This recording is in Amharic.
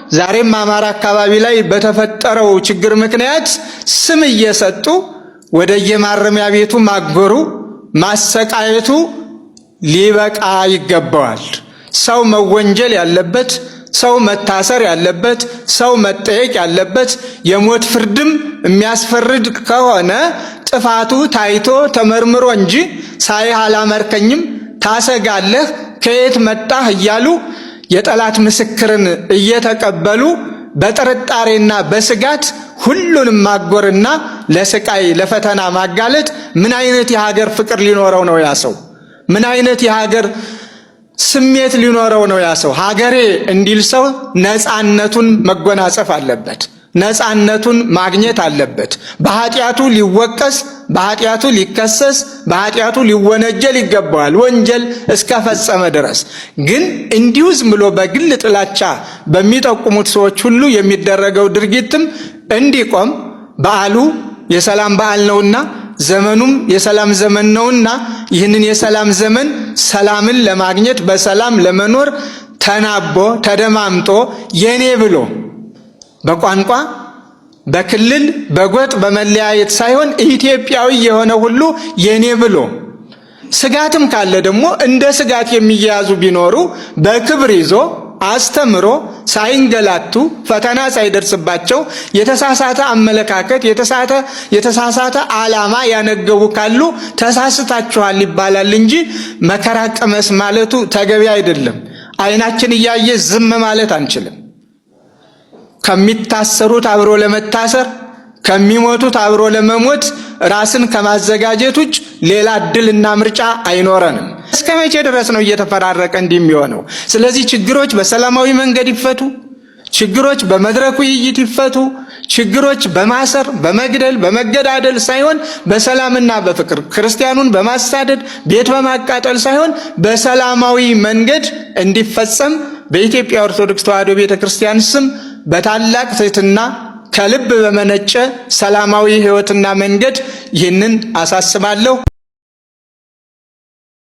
ዛሬም አማራ አካባቢ ላይ በተፈጠረው ችግር ምክንያት ስም እየሰጡ ወደ የማረሚያ ቤቱ ማጎሩ ማሰቃየቱ ሊበቃ ይገባዋል። ሰው መወንጀል ያለበት፣ ሰው መታሰር ያለበት፣ ሰው መጠየቅ ያለበት፣ የሞት ፍርድም የሚያስፈርድ ከሆነ ጥፋቱ ታይቶ ተመርምሮ እንጂ ሳይህ አላመርከኝም ታሰጋለህ ከየት መጣህ እያሉ የጠላት ምስክርን እየተቀበሉ በጥርጣሬና በስጋት ሁሉንም ማጎርና ለስቃይ ለፈተና ማጋለጥ ምን አይነት የሀገር ፍቅር ሊኖረው ነው ያ ሰው? ምን አይነት የሀገር ስሜት ሊኖረው ነው ያ ሰው? ሀገሬ እንዲል ሰው ነፃነቱን መጎናጸፍ አለበት። ነፃነቱን ማግኘት አለበት። በኃጢያቱ ሊወቀስ፣ በኃጢያቱ ሊከሰስ፣ በኃጢያቱ ሊወነጀል ይገባዋል ወንጀል እስከፈጸመ ድረስ። ግን እንዲሁ ዝም ብሎ በግል ጥላቻ በሚጠቁሙት ሰዎች ሁሉ የሚደረገው ድርጊትም እንዲቆም በዓሉ የሰላም በዓል ነውና ዘመኑም የሰላም ዘመን ነውና ይህንን የሰላም ዘመን ሰላምን ለማግኘት በሰላም ለመኖር ተናቦ ተደማምጦ የኔ ብሎ በቋንቋ በክልል በጎጥ በመለያየት ሳይሆን ኢትዮጵያዊ የሆነ ሁሉ የኔ ብሎ ስጋትም ካለ ደግሞ እንደ ስጋት የሚያያዙ ቢኖሩ በክብር ይዞ አስተምሮ ሳይንገላቱ ፈተና ሳይደርስባቸው የተሳሳተ አመለካከት የተሳሳተ ዓላማ ያነገቡ ካሉ ተሳስታችኋል ይባላል እንጂ መከራ ቀመስ ማለቱ ተገቢ አይደለም። አይናችን እያየ ዝም ማለት አንችልም። ከሚታሰሩት አብሮ ለመታሰር ከሚሞቱት አብሮ ለመሞት ራስን ከማዘጋጀት ውጭ ሌላ እድልና ምርጫ አይኖረንም። እስከ መቼ ድረስ ነው እየተፈራረቀ እንደሚሆነው? ስለዚህ ችግሮች በሰላማዊ መንገድ ይፈቱ። ችግሮች በመድረክ ውይይት ይፈቱ። ችግሮች በማሰር በመግደል በመገዳደል ሳይሆን በሰላምና በፍቅር ክርስቲያኑን በማሳደድ ቤት በማቃጠል ሳይሆን በሰላማዊ መንገድ እንዲፈጸም በኢትዮጵያ ኦርቶዶክስ ተዋሕዶ ቤተክርስቲያን ስም በታላቅ ትሕትና ከልብ በመነጨ ሰላማዊ ሕይወትና መንገድ ይህንን አሳስባለሁ።